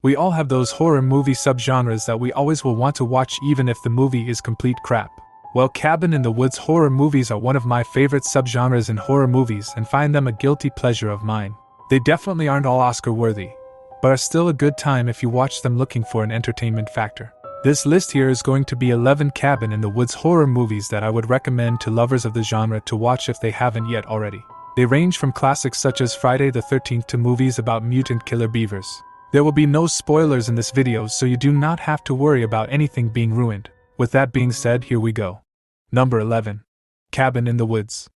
We all have those horror movie subgenres that we always will want to watch even if the movie is complete crap. Well, cabin in the woods horror movies are one of my favorite subgenres in horror movies and find them a guilty pleasure of mine. They definitely aren't all Oscar worthy, but are still a good time if you watch them looking for an entertainment factor. This list here is going to be 11 cabin in the woods horror movies that I would recommend to lovers of the genre to watch if they haven't yet already. They range from classics such as Friday the 13th to movies about mutant killer beavers. There will be no spoilers in this video, so you do not have to worry about anything being ruined. With that being said, here we go. Number 11. Cabin in the Woods.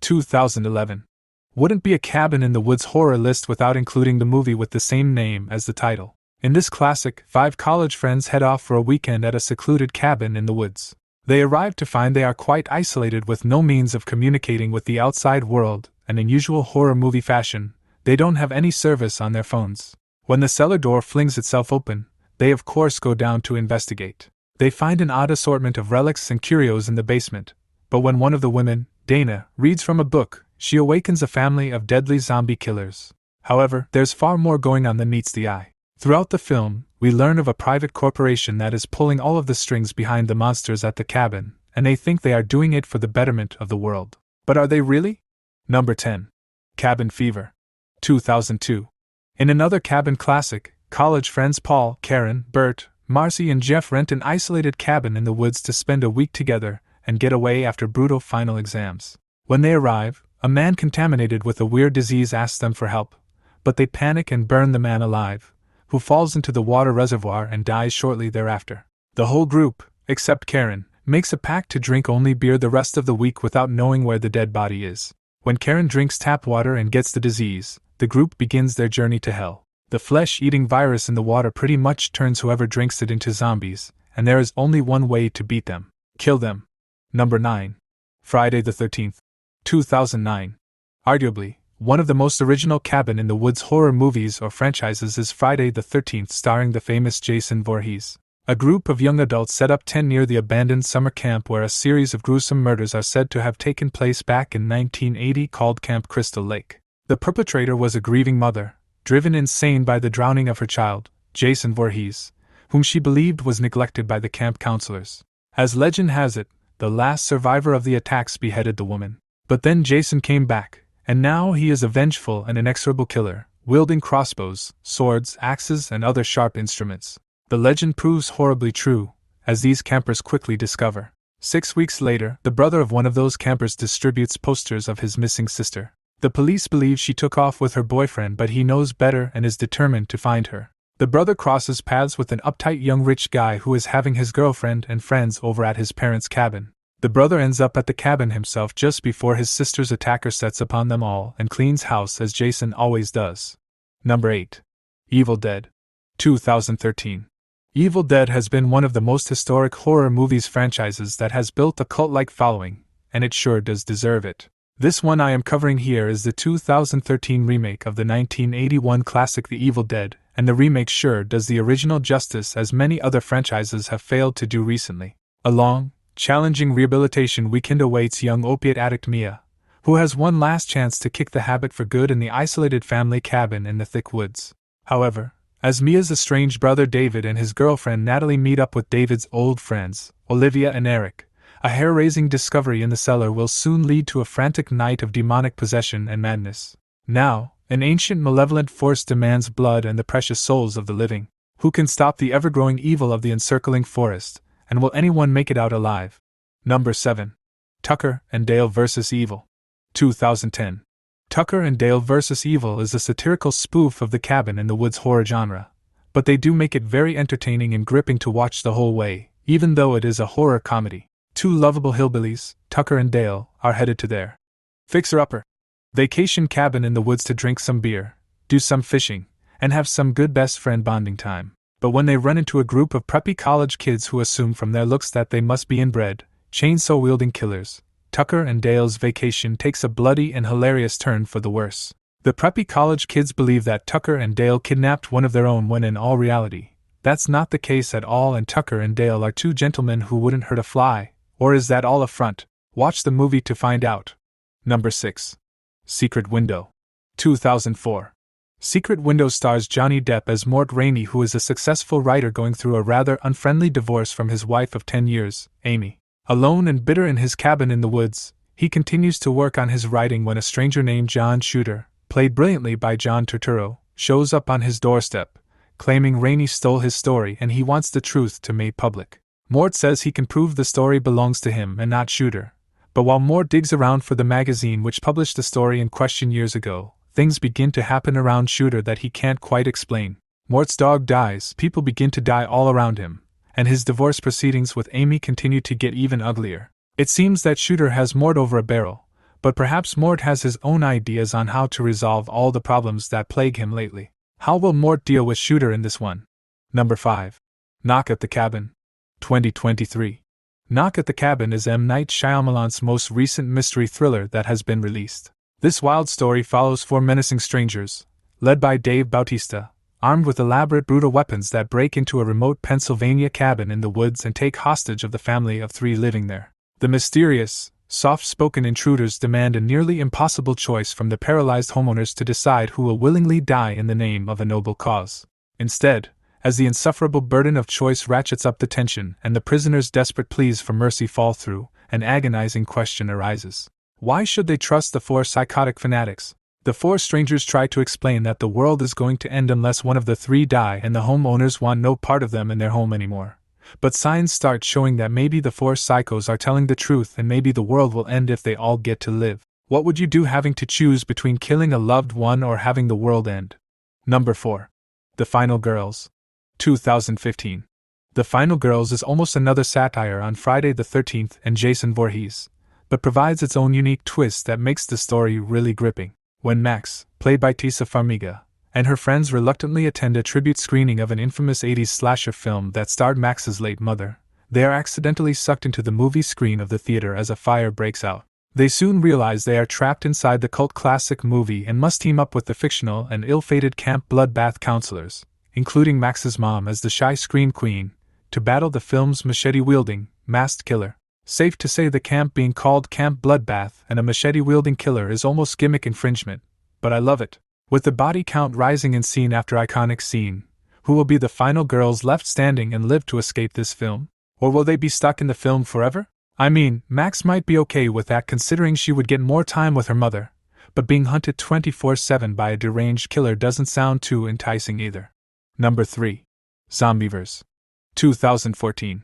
2011. Wouldn't be a cabin in the woods horror list without including the movie with the same name as the title. In this classic, 5 college friends head off for a weekend at a secluded cabin in the woods. They arrive to find they are quite isolated with no means of communicating with the outside world, and in usual horror movie fashion, they don't have any service on their phones. When the cellar door flings itself open, they of course go down to investigate. They find an odd assortment of relics and curios in the basement, but when one of the women, Dana, reads from a book, she awakens a family of deadly zombie killers. However, there's far more going on than meets the eye. Throughout the film, we learn of a private corporation that is pulling all of the strings behind the monsters at the cabin, and they think they are doing it for the betterment of the world. But are they really? Number 10. Cabin Fever. 2002. In another cabin classic, college friends Paul, Karen, Bert, Marcy and Jeff rent an isolated cabin in the woods to spend a week together and get away after brutal final exams. When they arrive, a man contaminated with a weird disease asks them for help, but they panic and burn the man alive, who falls into the water reservoir and dies shortly thereafter. The whole group, except Karen, makes a pact to drink only beer the rest of the week without knowing where the dead body is. When Karen drinks tap water and gets the disease, the group begins their journey to hell. The flesh-eating virus in the water pretty much turns whoever drinks it into zombies, and there is only one way to beat them: kill them. Number 9. Friday the 13th. 2009. Arguably, one of the most original cabin in the woods horror movies or franchises is Friday the 13th, starring the famous Jason Voorhees. A group of young adults set up tent near the abandoned summer camp where a series of gruesome murders are said to have taken place back in 1980, called Camp Crystal Lake. The perpetrator was a grieving mother, driven insane by the drowning of her child, Jason Voorhees, whom she believed was neglected by the camp counselors. As legend has it, the last survivor of the attacks beheaded the woman. But then Jason came back, and now he is a vengeful and inexorable killer, wielding crossbows, swords, axes, and other sharp instruments. The legend proves horribly true, as these campers quickly discover. 6 weeks later, the brother of one of those campers distributes posters of his missing sister. The police believe she took off with her boyfriend, but he knows better and is determined to find her. The brother crosses paths with an uptight young rich guy who is having his girlfriend and friends over at his parents' cabin. The brother ends up at the cabin himself just before his sister's attacker sets upon them all and cleans house as Jason always does. Number 8. Evil Dead. 2013. Evil Dead has been one of the most historic horror movies franchises that has built a cult-like following, and it sure does deserve it. This one I am covering here is the 2013 remake of the 1981 classic The Evil Dead, and the remake sure does the original justice as many other franchises have failed to do recently. A long, challenging rehabilitation weekend awaits young opiate addict Mia, who has one last chance to kick the habit for good in the isolated family cabin in the thick woods. However, as Mia's estranged brother David and his girlfriend Natalie meet up with David's old friends, Olivia and Eric, a hair-raising discovery in the cellar will soon lead to a frantic night of demonic possession and madness. Now, an ancient malevolent force demands blood and the precious souls of the living. Who can stop the ever-growing evil of the encircling forest, and will anyone make it out alive? Number 7. Tucker and Dale vs. Evil. 2010. Tucker and Dale vs. Evil is a satirical spoof of the cabin in the woods horror genre, but they do make it very entertaining and gripping to watch the whole way, even though it is a horror comedy. 2 lovable hillbillies, Tucker and Dale, are headed to their fixer-upper vacation cabin in the woods to drink some beer, do some fishing, and have some good best friend bonding time. But when they run into a group of preppy college kids who assume from their looks that they must be inbred, chainsaw-wielding killers, Tucker and Dale's vacation takes a bloody and hilarious turn for the worse. The preppy college kids believe that Tucker and Dale kidnapped one of their own when in all reality, that's not the case at all, and Tucker and Dale are 2 gentlemen who wouldn't hurt a fly. Or is that all a front? Watch the movie to find out. Number 6. Secret Window. 2004. Secret Window stars Johnny Depp as Mort Rainey, who is a successful writer going through a rather unfriendly divorce from his wife of 10 years, Amy. Alone and bitter in his cabin in the woods, he continues to work on his writing when a stranger named John Shooter, played brilliantly by John Turturro, shows up on his doorstep, claiming Rainey stole his story and he wants the truth to be made public. Mort says he can prove the story belongs to him and not Shooter. But while Mort digs around for the magazine which published the story in question years ago, things begin to happen around Shooter that he can't quite explain. Mort's dog dies, people begin to die all around him, and his divorce proceedings with Amy continue to get even uglier. It seems that Shooter has Mort over a barrel, but perhaps Mort has his own ideas on how to resolve all the problems that plague him lately. How will Mort deal with Shooter in this one? Number 5. Knock at the Cabin. 2023. Knock at the Cabin is M. Night Shyamalan's most recent mystery thriller that has been released. This wild story follows 4 menacing strangers, led by Dave Bautista, armed with elaborate brutal weapons that break into a remote Pennsylvania cabin in the woods and take hostage of the family of 3 living there. The mysterious, soft-spoken intruders demand a nearly impossible choice from the paralyzed homeowners to decide who will willingly die in the name of a noble cause. Instead, as the insufferable burden of choice ratchets up the tension and the prisoners' desperate pleas for mercy fall through, an agonizing question arises. Why should they trust the 4 psychotic fanatics? The 4 strangers try to explain that the world is going to end unless one of the 3 die and the homeowners want no part of them in their home anymore. But signs start showing that maybe the 4 psychos are telling the truth and maybe the world will end if they all get to live. What would you do having to choose between killing a loved one or having the world end? Number 4. The Final Girls. 2015. The Final Girls is almost another satire on Friday the 13th and Jason Voorhees, but provides its own unique twist that makes the story really gripping. When Max, played by Tisa Farmiga, and her friends reluctantly attend a tribute screening of an infamous 80s slasher film that starred Max's late mother, they are accidentally sucked into the movie screen of the theater as a fire breaks out. They soon realize they are trapped inside the cult classic movie and must team up with the fictional and ill-fated camp bloodbath counselors, including Max's mom as the shy scream queen, to battle the film's machete-wielding, masked killer. Safe to say the camp being called Camp Bloodbath and a machete-wielding killer is almost gimmick infringement, but I love it. With the body count rising in scene after iconic scene, who will be the final girls left standing and live to escape this film? Or will they be stuck in the film forever? I mean, Max might be okay with that considering she would get more time with her mother, but being hunted 24/7 by a deranged killer doesn't sound too enticing either. Number 3. Zombeavers. 2014.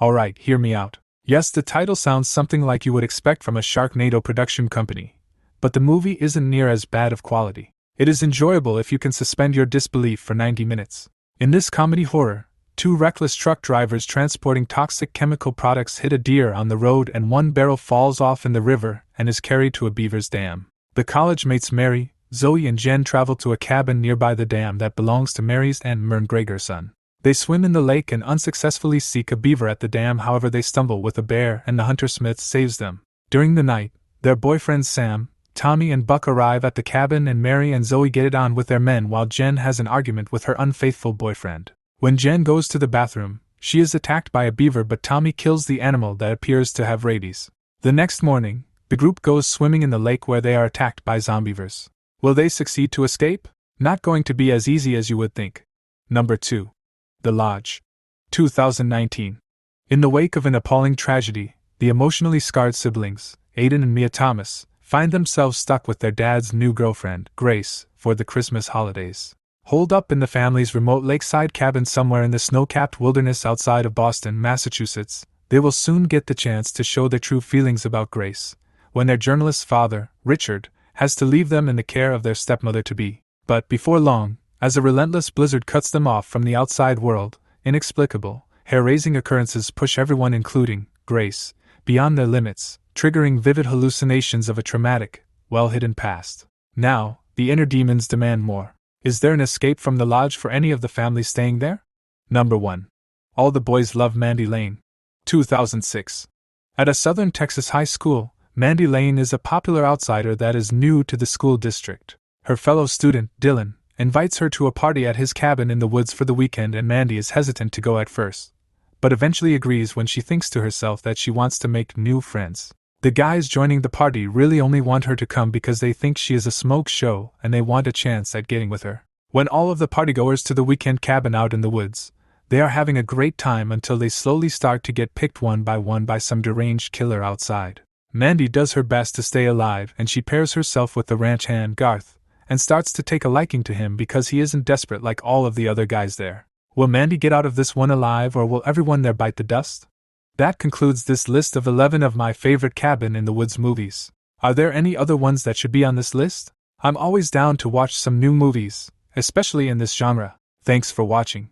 Alright, hear me out. Yes, the title sounds something like you would expect from a Sharknado production company, but the movie isn't near as bad of quality. It is enjoyable if you can suspend your disbelief for 90 minutes. In this comedy horror, 2 reckless truck drivers transporting toxic chemical products hit a deer on the road and one barrel falls off in the river and is carried to a beaver's dam. The college mates Mary, Zoe and Jen travel to a cabin nearby the dam that belongs to Mary's and Mern Gregor's son. They swim in the lake and unsuccessfully seek a beaver at the dam, however they stumble with a bear and the hunter Smith saves them. During the night, their boyfriends Sam, Tommy and Buck arrive at the cabin and Mary and Zoe get it on with their men while Jen has an argument with her unfaithful boyfriend. When Jen goes to the bathroom, she is attacked by a beaver but Tommy kills the animal that appears to have rabies. The next morning, the group goes swimming in the lake where they are attacked by zombeavers. Will they succeed to escape? Not going to be as easy as you would think. Number 2. The Lodge. 2019. In the wake of an appalling tragedy, the emotionally scarred siblings, Aiden and Mia Thomas, find themselves stuck with their dad's new girlfriend, Grace, for the Christmas holidays. Holed up in the family's remote lakeside cabin somewhere in the snow-capped wilderness outside of Boston, Massachusetts, they will soon get the chance to show their true feelings about Grace, when their journalist father, Richard, has to leave them in the care of their stepmother-to-be. But before long, as a relentless blizzard cuts them off from the outside world, inexplicable, hair-raising occurrences push everyone, including Grace, beyond their limits, triggering vivid hallucinations of a traumatic, well-hidden past. Now, the inner demons demand more. Is there an escape from the lodge for any of the family staying there? Number 1. All the Boys Love Mandy Lane. 2006. At a southern Texas high school, Mandy Lane is a popular outsider that is new to the school district. Her fellow student, Dylan, invites her to a party at his cabin in the woods for the weekend and Mandy is hesitant to go at first, but eventually agrees when she thinks to herself that she wants to make new friends. The guys joining the party really only want her to come because they think she is a smoke show and they want a chance at getting with her. When all of the partygoers to the weekend cabin out in the woods, they are having a great time until they slowly start to get picked one by some deranged killer outside. Mandy does her best to stay alive and she pairs herself with the ranch hand Garth, and starts to take a liking to him because he isn't desperate like all of the other guys there. Will Mandy get out of this one alive or will everyone there bite the dust? That concludes this list of 11 of my favorite cabin in the woods movies. Are there any other ones that should be on this list? I'm always down to watch some new movies, especially in this genre. Thanks for watching.